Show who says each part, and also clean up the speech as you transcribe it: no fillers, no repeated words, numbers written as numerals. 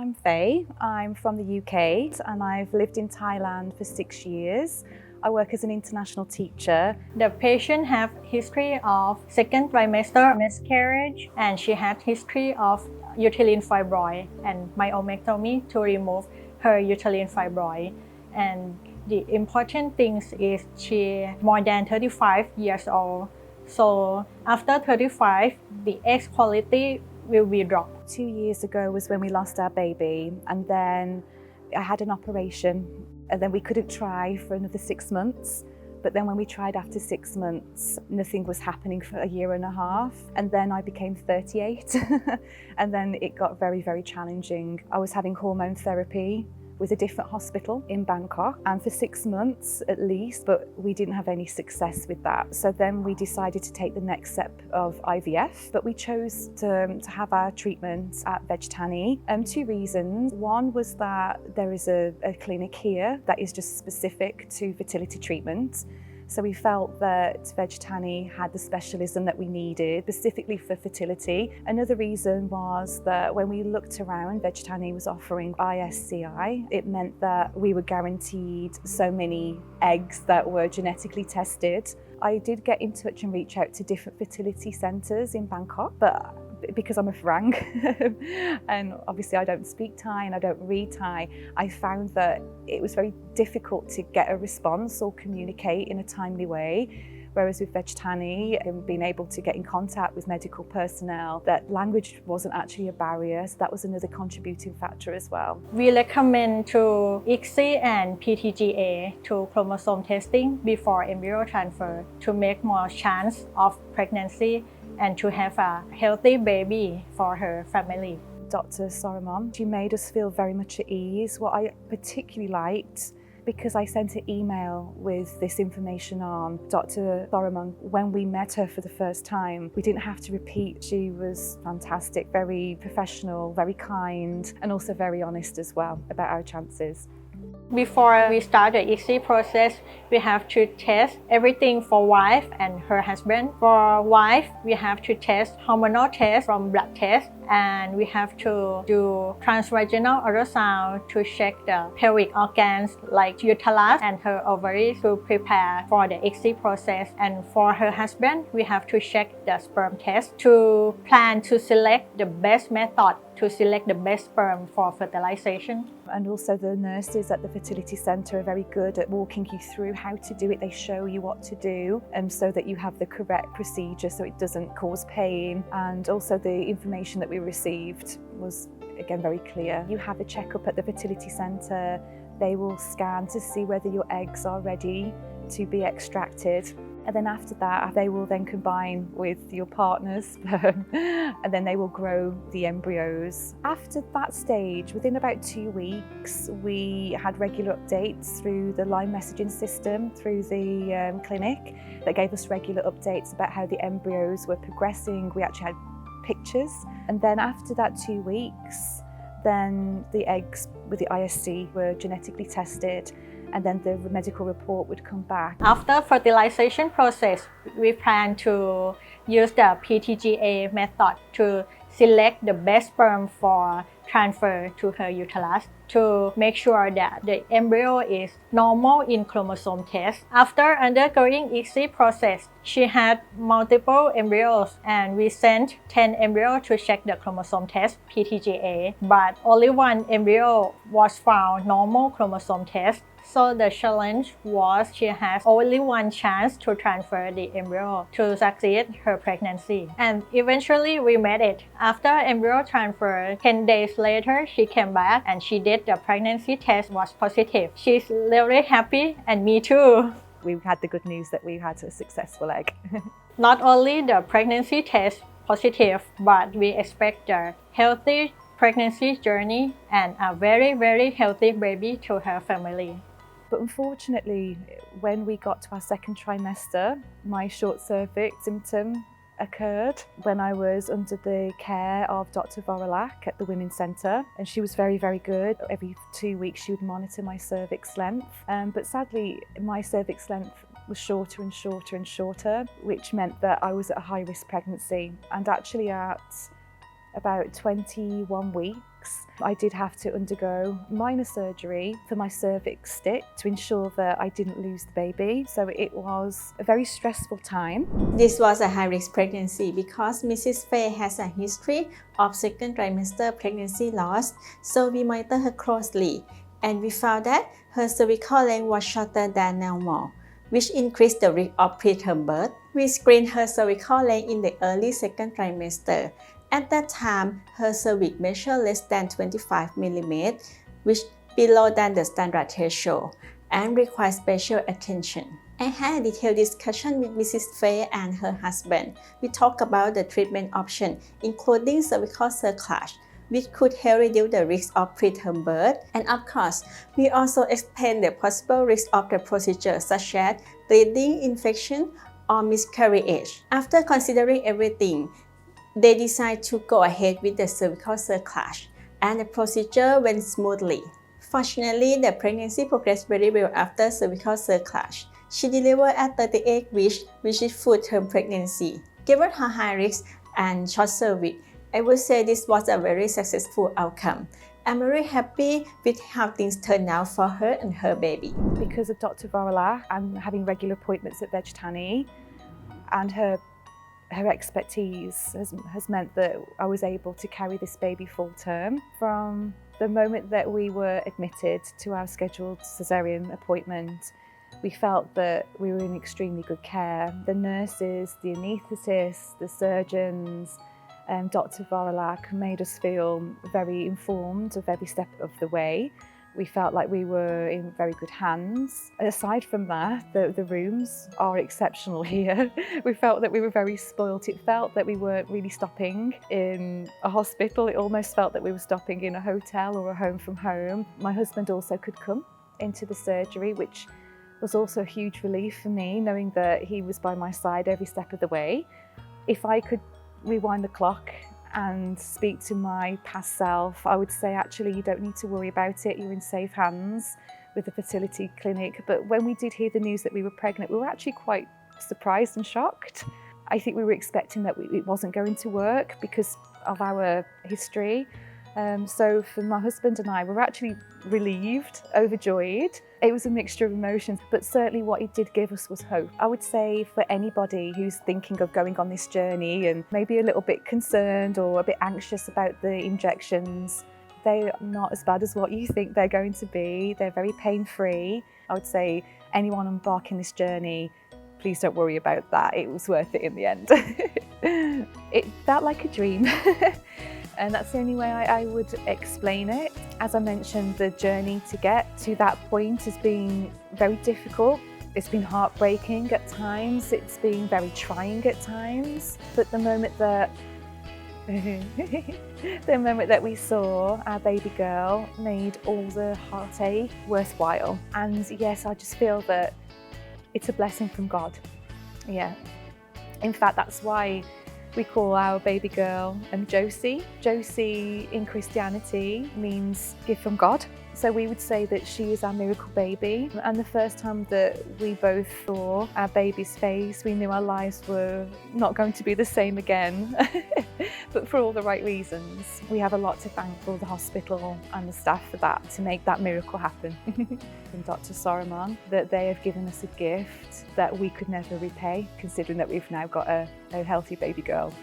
Speaker 1: I'm Faye. I'm from the UK and I've lived in Thailand for 6 years. I work as an international teacher.
Speaker 2: The patient have history of second trimester miscarriage, and she had history of uterine fibroid and myomectomy to remove her uterine fibroid. And the important thing is she more than 35 years old. So after 35, the egg quality will be dropped.
Speaker 1: 2 years ago was when we lost our baby, and then I had an operation, and then we couldn't try for another 6 months. But then when we tried after 6 months, nothing was happening for a year and a half. And then I became 38 and then it got very, very challenging. I was having hormone therapy with a different hospital in Bangkok, and for 6 months at least, but we didn't have any success with that. So then we decided to take the next step of IVF, but we chose to have our treatment at Vejthani. 2 reasons. One was that there is a clinic here that is just specific to fertility treatment. So we felt that Vejthani had the specialism that we needed, specifically for fertility. Another reason was that when we looked around, Vejthani was offering ICSI. It meant that we were guaranteed so many eggs that were genetically tested. I did get in touch and reach out to different fertility centres in Bangkok, but because I'm a Farang and obviously I don't speak Thai and I don't read Thai, I found that it was very difficult to get a response or communicate in a timely way. Whereas with Vejthani and being able to get in contact with medical personnel, that language wasn't actually a barrier, so that was another contributing factor as well.
Speaker 2: We recommend to ICSI and PGT-A to chromosome testing before embryo transfer to make more chance of pregnancy and to have a healthy baby for her family.
Speaker 1: Dr. Sorramon, she made us feel very much at ease. What I particularly liked, because I sent an email with this information on Dr. Sorramon, when we met her for the first time, we didn't have to repeat. She was fantastic, very professional, very kind, and also very honest as well about our chances.
Speaker 2: Before we start the ICSI process, we have to test everything for wife and her husband. For wife, we have to test hormonal test from blood test, and we have to do transvaginal ultrasound to check the pelvic organs like uterus and her ovaries to prepare for the ICSI process. And for her husband, we have to check the sperm test to plan to select the best method to select the best sperm for fertilization.
Speaker 1: And also the nurses at the fertility centre are very good at walking you through how to do it. They show you what to do, and so that you have the correct procedure so it doesn't cause pain. And also the information that we received was again very clear. You have a checkup at the fertility centre. They will scan to see whether your eggs are ready to be extracted. And then after that, they will then combine with your partner's sperm and then they will grow the embryos. After that stage, within about 2 weeks, we had regular updates through the line messaging system, through the clinic, that gave us regular updates about how the embryos were progressing. We actually had pictures. And then after that 2 weeks, then the eggs with the ISC were genetically tested, and then the medical report would come back.
Speaker 2: After fertilization process, we plan to use the PGT-A method to select the best sperm for transfer to her uterus to make sure that the embryo is normal in chromosome test. After undergoing ICSI process, she had multiple embryos, and we sent 10 embryos to check the chromosome test, PGT-A, but only 1 embryo was found normal chromosome test. So the challenge was she has only 1 chance to transfer the embryo to succeed her pregnancy. And eventually we made it. After embryo transfer, 10 days later, she came back and she did the pregnancy test was positive. She's really happy, and me too.
Speaker 1: We had the good news that we had a successful egg.
Speaker 2: Not only the pregnancy test positive, but we expect a healthy pregnancy journey and a very, very healthy baby to her family.
Speaker 1: But unfortunately, when we got to our second trimester, my short cervix symptom occurred when I was under the care of Dr. Voralak at the Women's Centre, and she was very, very good. Every 2 weeks she would monitor my cervix length, but sadly my cervix length was shorter and shorter and shorter, which meant that I was at a high risk pregnancy. And actually at about 21 weeks, I did have to undergo minor surgery for my cervix stick to ensure that I didn't lose the baby. So it was a very stressful time.
Speaker 3: This was a high-risk pregnancy because Mrs. Faye has a history of second trimester pregnancy loss, so we monitored her closely, and we found that her cervical length was shorter than normal, which increased the risk of preterm birth. We screened her cervical length in the early second trimester. At that time, her cervix measured less than 25 mm, which below than the standard threshold, and required special attention. I had a detailed discussion with Mrs. Faye and her husband. We talked about the treatment option, including cervical cerclage, which could help reduce the risk of preterm birth. And of course, we also explained the possible risk of the procedure, such as bleeding, infection, or miscarriage. After considering everything, they decided to go ahead with the cervical cerclage, and the procedure went smoothly. Fortunately, the pregnancy progressed very well after cervical cerclage. She delivered at 38 weeks, which is full-term pregnancy. Given her high risk and short cervix, I would say this was a very successful outcome. I'm very happy with how things turned out for her and her baby.
Speaker 1: Because of Dr. Voralak and having regular appointments at Vejthani, and her expertise has meant that I was able to carry this baby full term. From the moment that we were admitted to our scheduled caesarean appointment, we felt that we were in extremely good care. The nurses, the anaesthetists, the surgeons, Dr. Voralak made us feel very informed of every step of the way. We felt like we were in very good hands. Aside from that, the rooms are exceptional here. We felt that we were very spoilt. It felt that we weren't really stopping in a hospital. It almost felt that we were stopping in a hotel or a home from home. My husband also could come into the surgery, which was also a huge relief for me, knowing that he was by my side every step of the way. If I could rewind the clock and speak to my past self, I would say actually you don't need to worry about it, you're in safe hands with the fertility clinic. But when we did hear the news that we were pregnant, we were actually quite surprised and shocked. I think we were expecting that it wasn't going to work because of our history. So for my husband and I, we were actually relieved, overjoyed. It was a mixture of emotions, but certainly what it did give us was hope. I would say for anybody who's thinking of going on this journey and maybe a little bit concerned or a bit anxious about the injections, they're not as bad as what you think they're going to be. They're very pain-free. I would say anyone embarking this journey, please don't worry about that. It was worth it in the end. It felt like a dream. And that's the only way I would explain it. As I mentioned, the journey to get to that point has been very difficult. It's been heartbreaking at times. It's been very trying at times. But the moment that we saw our baby girl made all the heartache worthwhile. And yes, I just feel that it's a blessing from God. Yeah. In fact, that's why we call our baby girl Josie. Josie in Christianity means gift from God. So we would say that she is our miracle baby. And the first time that we both saw our baby's face, we knew our lives were not going to be the same again, but for all the right reasons. We have a lot to thank for the hospital and the staff for that, to make that miracle happen. And Dr. Sorramon, that they have given us a gift that we could never repay, considering that we've now got a healthy baby girl.